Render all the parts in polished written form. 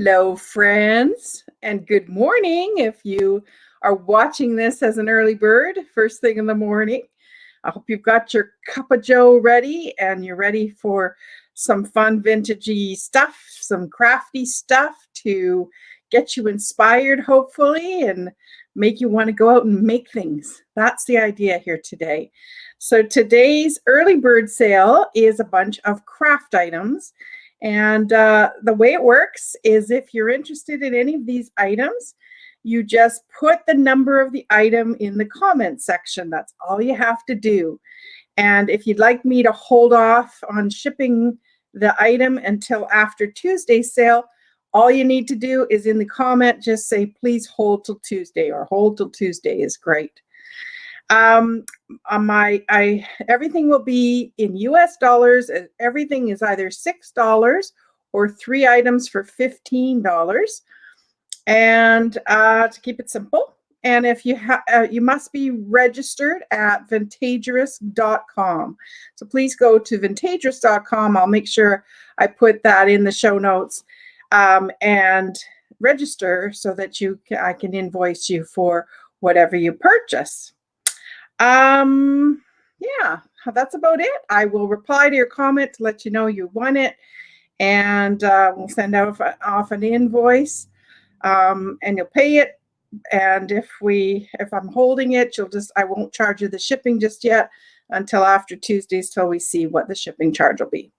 Hello, friends, and good morning if you are watching this as an early bird, first thing in the morning. I hope you've got your cup of joe ready and you're ready for some fun vintagey stuff, some crafty stuff to get you inspired, hopefully, and make you want to go out and make things. That's the idea here today. So today's early bird sale is a bunch of craft items. And the way it works is if you're interested in any of these items, you just put the number of the item in the comment section. That's all you have to do. And if you'd like me to hold off on shipping the item until after Tuesday's sale, all you need to do is in the comment, just say, please hold till Tuesday, or hold till Tuesday is great. Everything will be in US dollars. Everything is either $6 or 3 items for $15. And to keep it simple, and if you you must be registered at Vintagerous.com. So please go to Vintagerous.com. I'll make sure I put that in the show notes, and register so that I can invoice you for whatever you purchase. Yeah, that's about it. I will reply to your comment to let you know you won it, and we'll send off an invoice, and you'll pay it. And if I'm holding it, I won't charge you the shipping just yet until after Tuesdays, till we see what the shipping charge will be.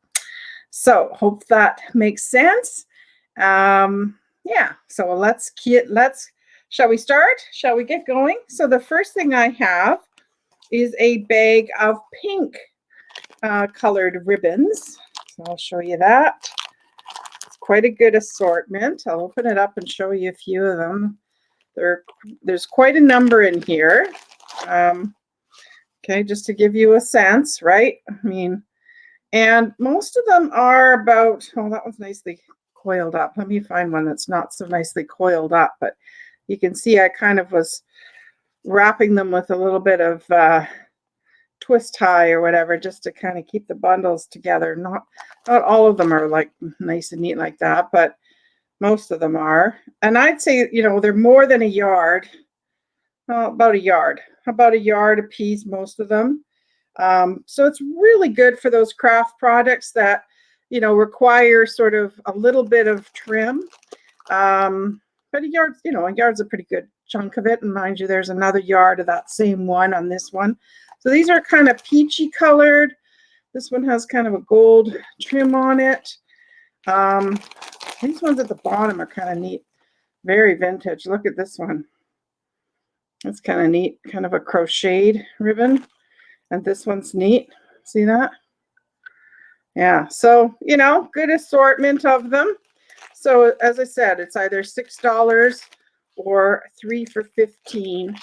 So hope that makes sense. Yeah, so shall we start? Shall we get going? So the first thing I have is a bag of pink colored ribbons. So I'll show you that. It's quite a good assortment. I'll open it up and show you a few of them. There's quite a number in here. Okay, just to give you a sense, right? I mean, and most of them are about, oh, that was nicely coiled up. Let me find one that's not so nicely coiled up, but you can see I kind of was wrapping them with a little bit of twist tie or whatever, just to kind of keep the bundles together. Not all of them are like nice and neat like that, but most of them are. And I'd say, they're more than a yard. About a yard a piece, most of them. So it's really good for those craft products that require sort of a little bit of trim. But a yard's a pretty good chunk of it. And mind you, there's another yard of that same one on this one. So these are kind of peachy colored. This one has kind of a gold trim on it. These ones at the bottom are kind of neat. Very vintage. Look at this one. It's kind of neat. Kind of a crocheted ribbon. And this one's neat. See that? Yeah. So, good assortment of them. So as I said, it's either $6 or 3 for $15.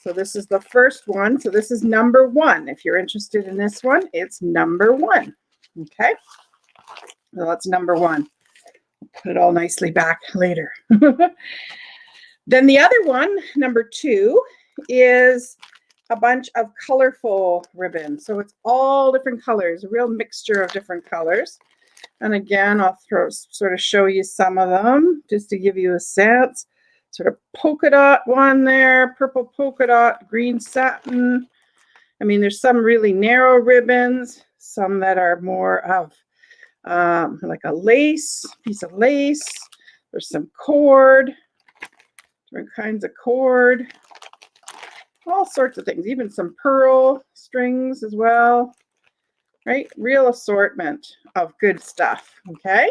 So this is the first one. So this is number 1. If you're interested in this one, it's number 1. Okay. So that's number 1. Put it all nicely back later. Then the other one, number 2, is a bunch of colorful ribbons. So it's all different colors, a real mixture of different colors. And again, I'll sort of show you some of them just to give you a sense. Sort of polka dot one there, purple polka dot, green satin. I mean, there's some really narrow ribbons, some that are more of like a piece of lace. There's some cord, different kinds of cord, all sorts of things, even some pearl strings as well. Right? Real assortment of good stuff. Okay.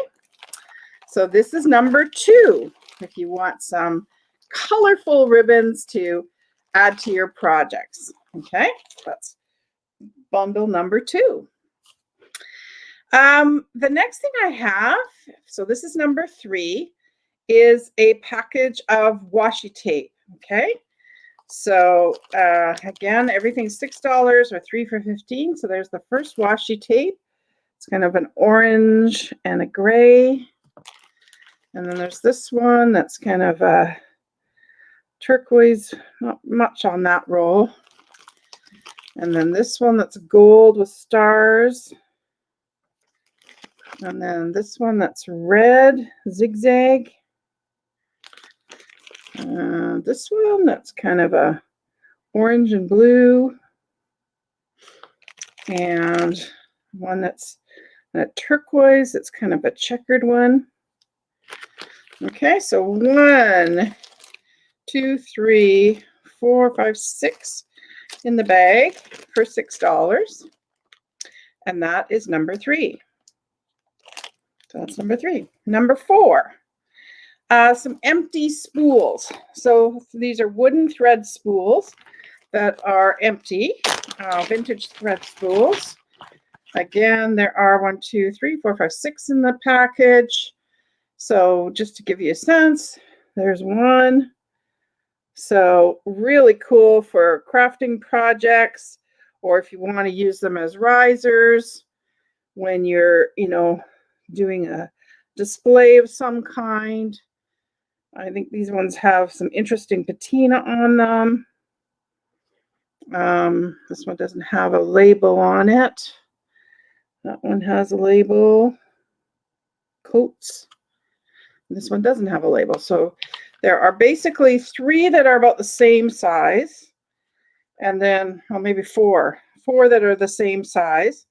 So this is number 2. If you want some colorful ribbons to add to your projects. Okay. That's bundle number 2. The next thing I have, so this is number 3, is a package of washi tape. Okay. So again, everything's $6 or 3 for $15. So there's the first washi tape. It's kind of an orange and a gray. And then there's this one that's kind of a turquoise, not much on that roll. And then this one that's gold with stars. And then this one that's red, zigzag. This one, that's kind of a orange and blue. And one that's a turquoise. It's kind of a checkered one. Okay, so 1, 2, 3, 4, 5, 6 in the bag for $6. And that is number 3. So that's number 3. Number 4, some empty spools. So these are wooden thread spools that are empty, vintage thread spools. Again, there are 1, 2, 3, 4, 5, 6 in the package. So just to give you a sense, there's one. So really cool for crafting projects, or if you want to use them as risers when you're, doing a display of some kind. I think these ones have some interesting patina on them. This one doesn't have a label on it. That one has a label. Coats. This one doesn't have a label. So there are basically 3 that are about the same size. And then, maybe 4. 4 that are the same size.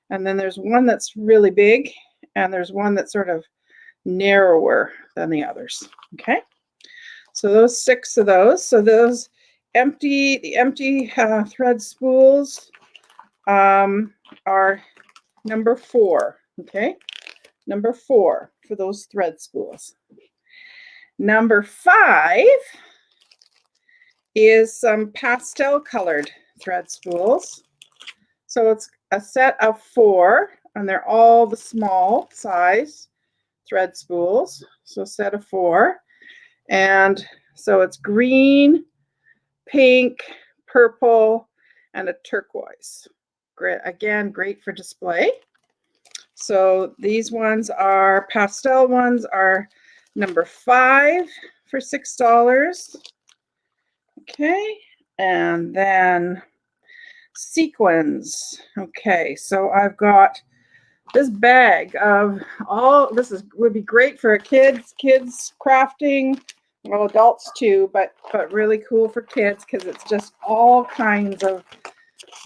And then there's one that's really big. And there's one that's sort of narrower than the others. Okay. So those 6 of those. So those the empty thread spools are number 4. Okay. Number 4 for those thread spools. Number 5 is some pastel colored thread spools. So it's a set of 4, and they're all the small size thread spools. So a set of 4. And so it's green, pink, purple, and a turquoise. Great. Again, great for display. So these ones are, pastel ones are number 5 for $6. Okay, and then sequins. Okay, so I've got this bag of would be great for kids crafting, well, adults too, but really cool for kids because it's just all kinds of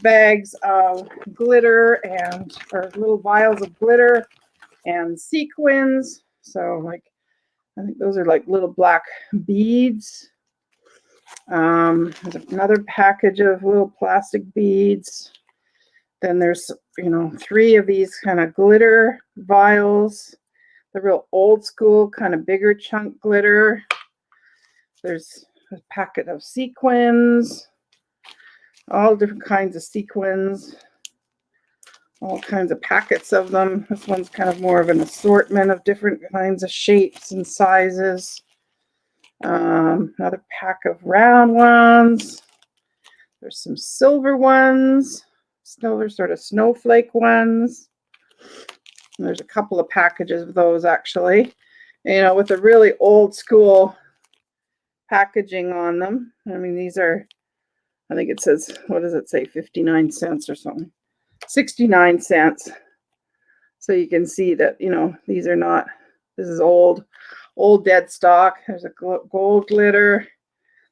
bags of glitter or little vials of glitter and sequins. So I think those are like little black beads. There's another package of little plastic beads. Then there's 3 of these kind of glitter vials, the real old school kind of bigger chunk glitter. There's a packet of sequins, all different kinds of sequins, all kinds of packets of them. This one's kind of more of an assortment of different kinds of shapes and sizes. Another pack of round ones. There's some silver ones, silver sort of snowflake ones. And there's a couple of packages of those actually, with a really old school packaging on them. I mean, these are, I think it says, what does it say, 59 cents or something? 69 cents. So you can see that, these are not, this is old dead stock. There's a gold glitter,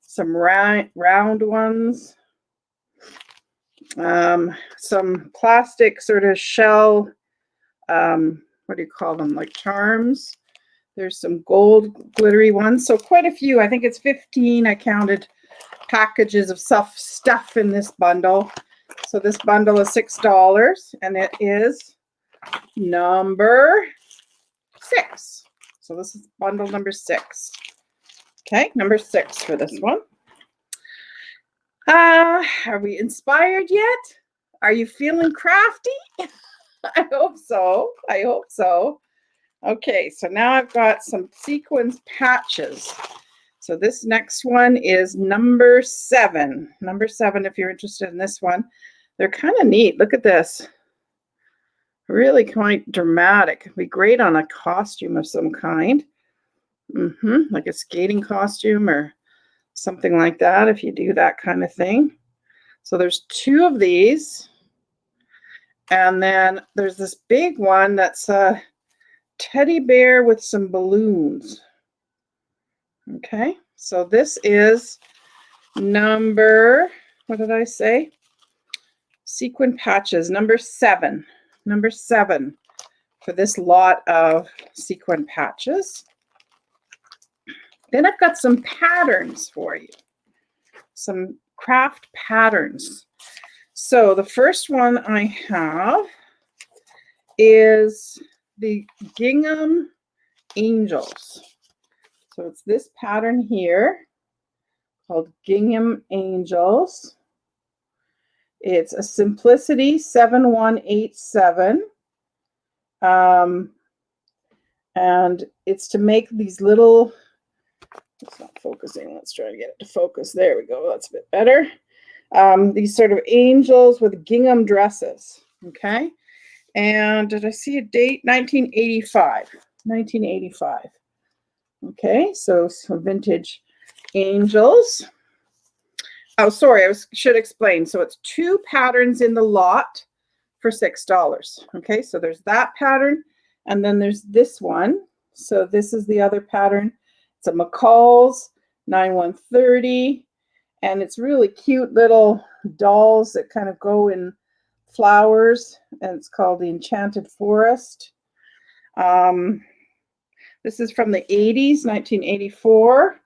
some round ones, some plastic sort of shell, what do you call them, like charms. There's some gold glittery ones. So quite a few. I think it's 15. I counted packages of stuff in this bundle. So this bundle is $6, and it is number 6. So this is bundle number 6. Okay, number 6 for this one. Are we inspired yet? Are you feeling crafty? I hope so. I hope so. Okay, so now I've got some sequins patches. So this next one is number 7. Number 7, if you're interested in this one. They're kind of neat. Look at this. Really quite dramatic. It'd be great on a costume of some kind. Like a skating costume or something like that, if you do that kind of thing. So there's 2 of these. And then there's this big one that's teddy bear with some balloons. Okay, So this is number, what did I say? Sequin patches, number 7. Number 7 for this lot of sequin patches. Then I've got some patterns for you. Some craft patterns. So the first one I have is the Gingham Angels. So it's this pattern here called Gingham Angels. It's a Simplicity 7187. And it's to make these little, it's not focusing. Let's try to get it to focus. There we go. That's a bit better. These sort of angels with gingham dresses. Okay. And did I see a date? 1985. 1985. Okay. So some vintage angels. Oh, sorry. Should explain. So it's 2 patterns in the lot for $6. Okay. So there's that pattern. And then there's this one. So this is the other pattern. It's a McCall's 9130. And it's really cute little dolls that kind of go in flowers. And it's called the Enchanted Forest. This is from the 80s, 1984.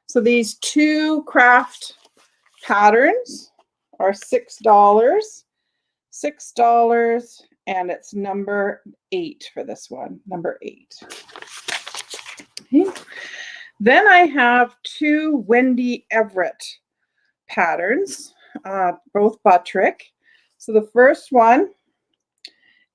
So these 2 craft patterns are $6. $6. And it's number 8 for this one. Number 8. Okay. Then I have 2 Wendy Evert patterns, both buttrick. So the first one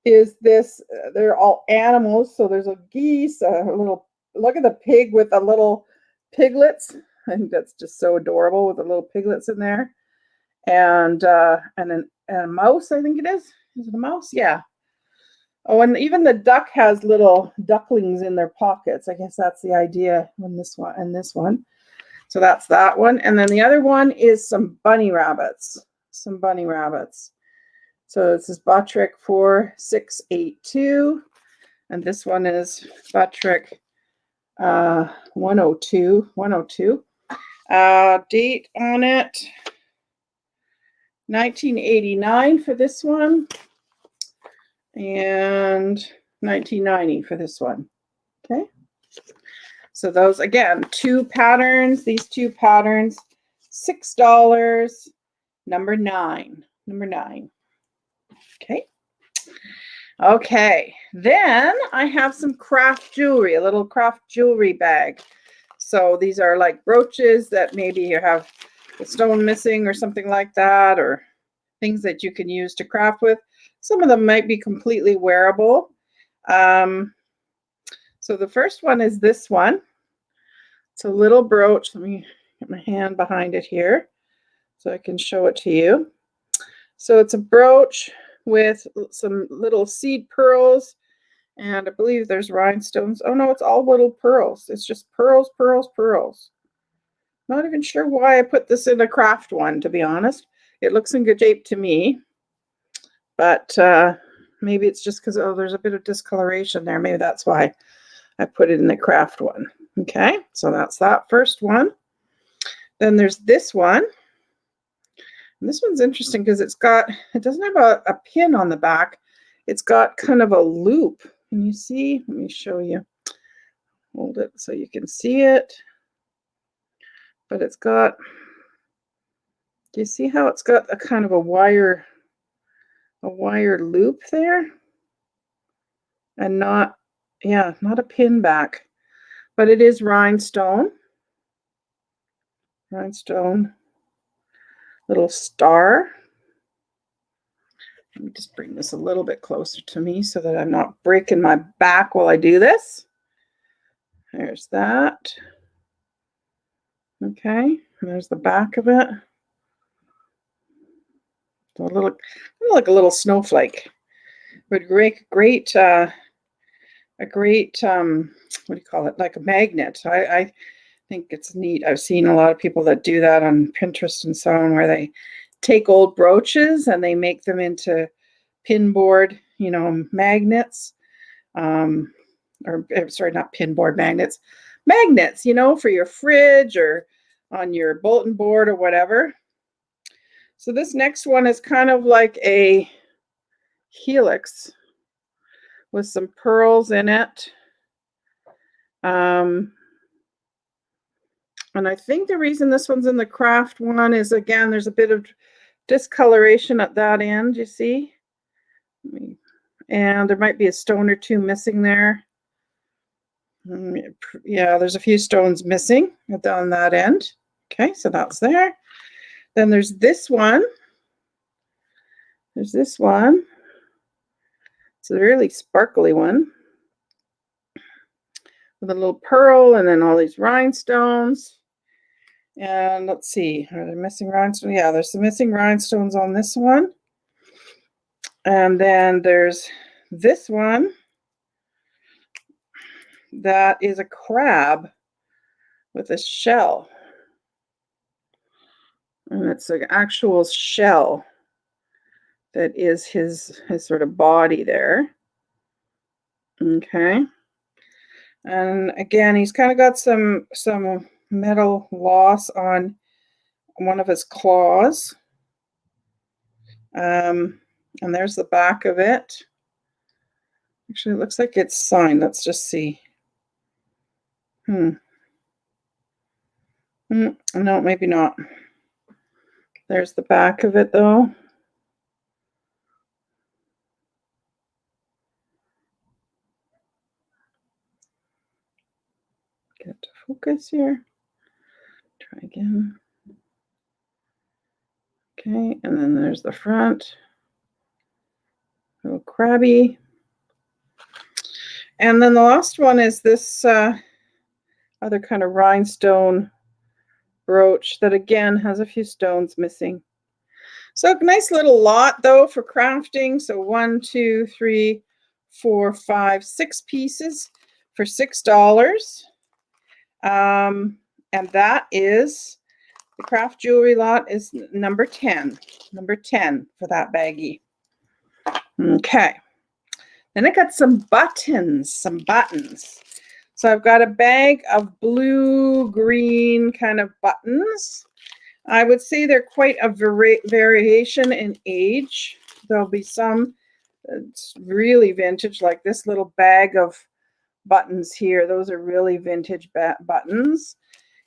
is this, they're all animals. So there's a geese, a little, look at the pig with the little piglets. I think that's just so adorable with the little piglets in there. And a mouse, I think it is. Is it a mouse? Yeah. Oh, and even the duck has little ducklings in their pockets. I guess that's the idea in this one and this one. So that's that one. And then the other one is some bunny rabbits. Some bunny rabbits. So this is buttrick 4682. And this one is buttrick 102. Date on it 1989 for this one. And 1990 for this one. Okay. So those, again, 2 patterns, these 2 patterns, $6, number 9. Number 9. Okay. Okay. Then I have some craft jewelry, a little craft jewelry bag. So these are like brooches that maybe you have a stone missing or something like that, or things that you can use to craft with. Some of them might be completely wearable. So the first one is this one. It's a little brooch. Let me get my hand behind it here so I can show it to you. So it's a brooch with some little seed pearls, and I believe there's rhinestones. Oh no, it's all little pearls. It's just pearls, pearls, pearls. Not even sure why I put this in a craft one, to be honest. It looks in good shape to me, but maybe it's just because, oh, there's a bit of discoloration there. Maybe that's why I put it in the craft one. Okay, so that's that first one. Then there's this one. And this one's interesting because it doesn't have a pin on the back. It's got kind of a loop. Can you see? Let me show you. Hold it so you can see it. But it's got, do you see how it's got a kind of a wire loop there? And not a pin back. But it is rhinestone. Rhinestone. Little star. Let me just bring this a little bit closer to me so that I'm not breaking my back while I do this. There's that. Okay, and there's the back of it. So like a little snowflake. Would make a great what do you call it? Like a magnet. I think it's neat. I've seen a lot of people that do that on Pinterest and so on, where they take old brooches and they make them into pinboard, magnets. Or sorry, not pinboard magnets, magnets, you know, for your fridge or on your bulletin board or whatever. So this next one is kind of like a helix with some pearls in it. And I think the reason this one's in the craft one is, again, there's a bit of discoloration at that end, you see? And there might be a stone or two missing there. Yeah, there's a few stones missing on that end. Okay, so that's there. Then there's this one. There's this one. It's a really sparkly one with a little pearl and then all these rhinestones. And let's see, are there missing rhinestones? Yeah, there's some missing rhinestones on this one. And then there's this one that is a crab with a shell. And it's an actual shell that is his sort of body there. Okay. And again, he's kind of got some metal loss on one of his claws. And there's the back of it. Actually, it looks like it's signed. Let's just see. No, maybe not. There's the back of it, though. Get it to focus here. Try again. Okay, and then there's the front. Little crabby. And then the last one is this other kind of rhinestone brooch that again has a few stones missing. So a nice little lot though for crafting. So 1, 2, 3, 4, 5, 6 pieces for $6. And that is the craft jewelry lot is number 10. Number 10 for that baggie. Okay. Then I got some buttons, some buttons. So I've got a bag of blue-green kind of buttons. I would say they're quite a variation in age. There'll be some that's really vintage, like this little bag of buttons here. Those are really vintage buttons.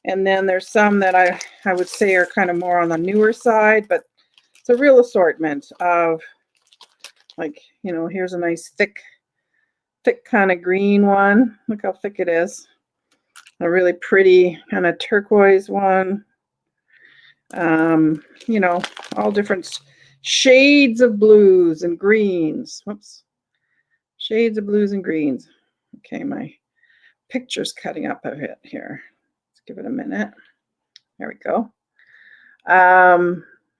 And then there's some that I would say are kind of more on the newer side, but it's a real assortment of, like, you know, here's a nice thick kind of green one. Look how thick it is. A really pretty kind of turquoise one. You know, all different shades of blues and greens. Whoops. Shades of blues and greens. Okay, my picture's cutting up a bit here. Let's give it a minute. There we go.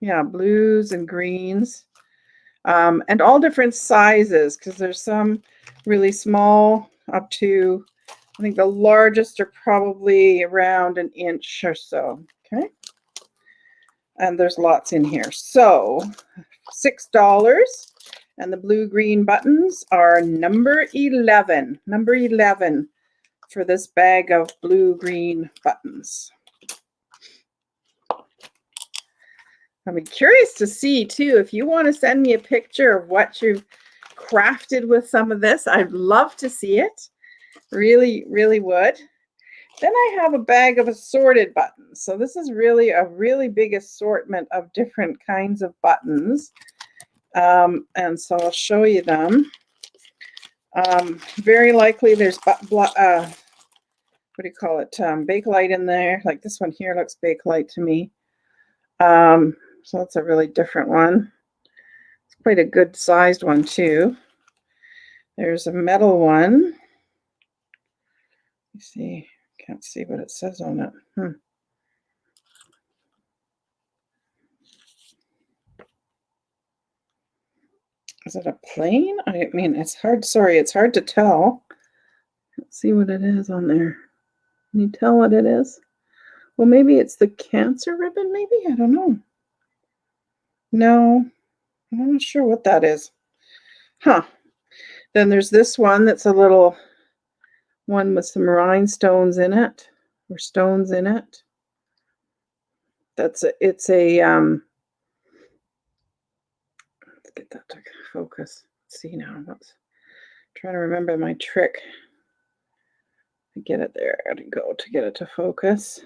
Yeah, blues and greens. And all different sizes, because there's some really small up to, I think the largest are probably around an inch or so. Okay. And there's lots in here. So $6. And the blue-green buttons are number 11. Number 11 for this bag of blue-green buttons. I'll be curious to see, too, if you want to send me a picture of what you've crafted with some of this. I'd love to see it. Really, really would. Then I have a bag of assorted buttons. So this is really a really big assortment of different kinds of buttons. And so I'll show you them. Very likely there's, what do you call it? Bakelite in there. Like this one here looks Bakelite to me. So that's a really different one. It's quite a good sized one too. There's a metal one. You see, can't see what it says on it. Is it a plain? I mean, it's hard. Sorry, it's hard to tell. Let's see what it is on there. Can you tell what it is? Well, maybe it's the cancer ribbon, maybe? I don't know. No, I'm not sure what that is. Huh. Then there's this one that's a little one with some rhinestones in it, or stones in it. It's a let's get that to focus. Let's see now. Let's trying to remember my trick to get it there to go to get it to focus.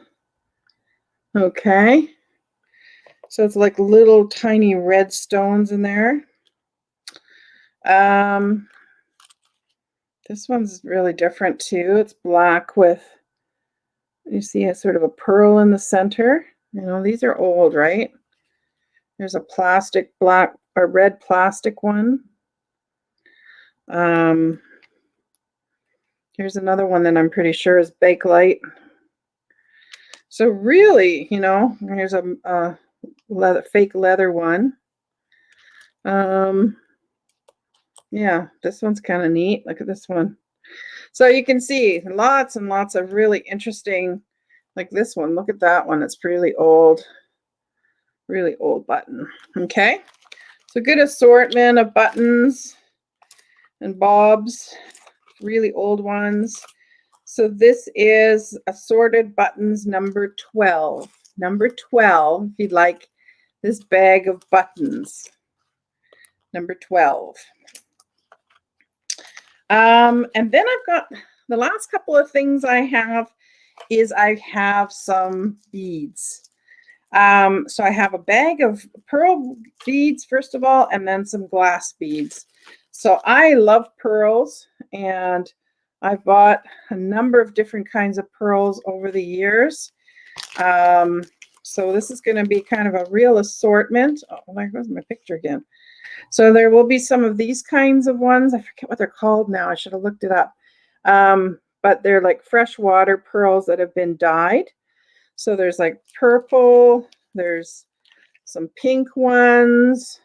Okay. So it's like little tiny red stones in there. This one's really different too. It's black with, you see a sort of a pearl in the center. You know, these are old, right? There's a plastic black or red plastic one. Here's another one that I'm pretty sure is Bakelite. So really, you know, here's a fake leather one. Yeah, this one's kind of neat. Look at this one. So you can see lots and lots of really interesting, like this one. Look at that one. It's really old button. Okay. So good assortment of buttons and bobs, really old ones. So this is Assorted Buttons number 12. Number 12, if you'd like this bag of buttons. Number 12. And then I've got the last couple of things I have some beads. So I have a bag of pearl beads, first of all, and then some glass beads. So I love pearls, and I've bought a number of different kinds of pearls over the years. So this is going to be kind of a real assortment. Oh, there goes my picture again. So there will be some of these kinds of ones. I forget what they're called now. I should have looked it up. But they're like freshwater pearls that have been dyed. So there's like purple, there's some pink ones.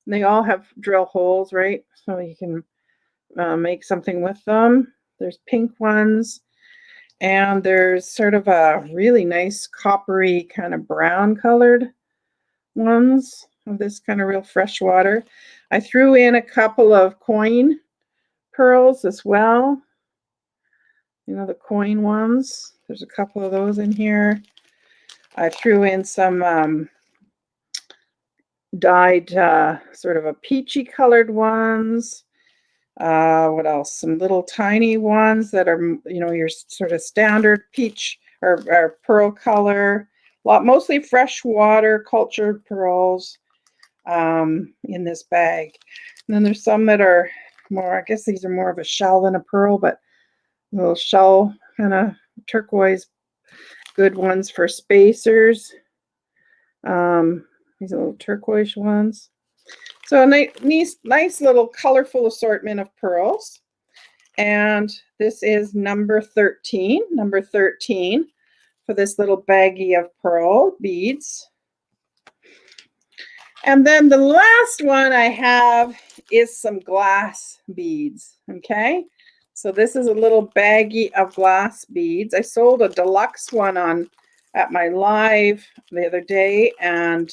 And they all have drill holes, right? So you can make something with them. There's pink ones. And there's sort of a really nice coppery kind of brown colored ones of this kind of real fresh water. I threw in a couple of coin pearls as well. You know, the coin ones. There's a couple of those in here. I threw in some dyed sort of a peachy colored ones. What else? Some little tiny ones that are, you know, your sort of standard peach or pearl color. Mostly freshwater cultured pearls in this bag. And then there's some that are more, I guess these are more of a shell than a pearl, but a little shell kind of turquoise. Good ones for spacers. These little turquoise ones. So a nice little colorful assortment of pearls. And this is number 13. Number 13 for this little baggie of pearl beads. And then the last one I have is some glass beads. Okay. So this is a little baggie of glass beads. I sold a deluxe one at my live the other day, and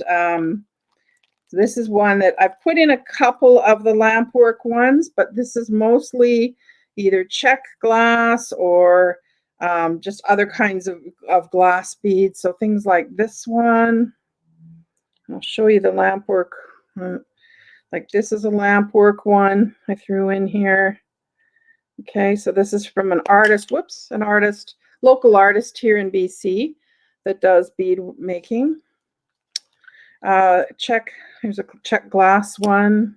this is one that I put in a couple of the lampwork ones, but this is mostly either Czech glass or just other kinds of glass beads. So things like this one. I'll show you the lampwork. Like this is a lampwork one I threw in here. Okay, so this is from an artist, local artist here in BC that does bead making. Here's a Czech Glass one.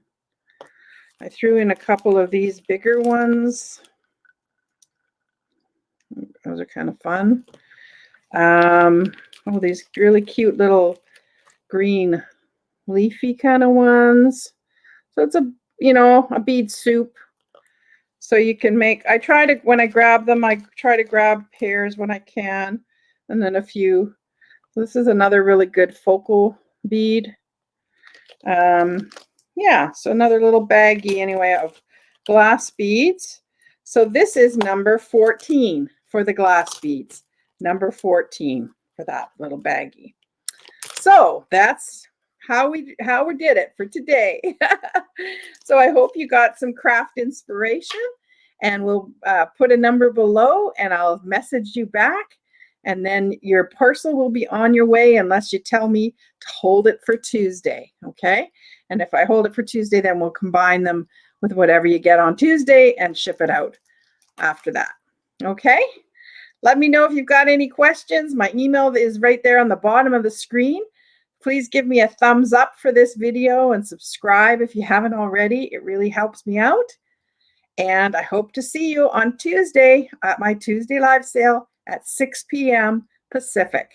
I threw in a couple of these bigger ones. Those are kind of fun. These really cute little green leafy kind of ones. So it's a bead soup. So you can make, when I grab them, I try to grab pairs when I can, and then a few. This is another really good focal bead. Yeah, so another little baggie anyway of glass beads. So this is number 14 for the glass beads. Number 14 for that little baggie. So that's how we did it for today. So I hope you got some craft inspiration. and we'll put a number below and I'll message you back. And then your parcel will be on your way unless you tell me to hold it for Tuesday, okay? And if I hold it for Tuesday, then we'll combine them with whatever you get on Tuesday and ship it out after that, okay? Let me know if you've got any questions. My email is right there on the bottom of the screen. Please give me a thumbs up for this video and subscribe if you haven't already. It really helps me out. And I hope to see you on Tuesday at my Tuesday live sale at 6 p.m. Pacific.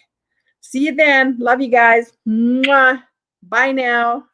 See you then. Love you guys. Mwah. Bye now.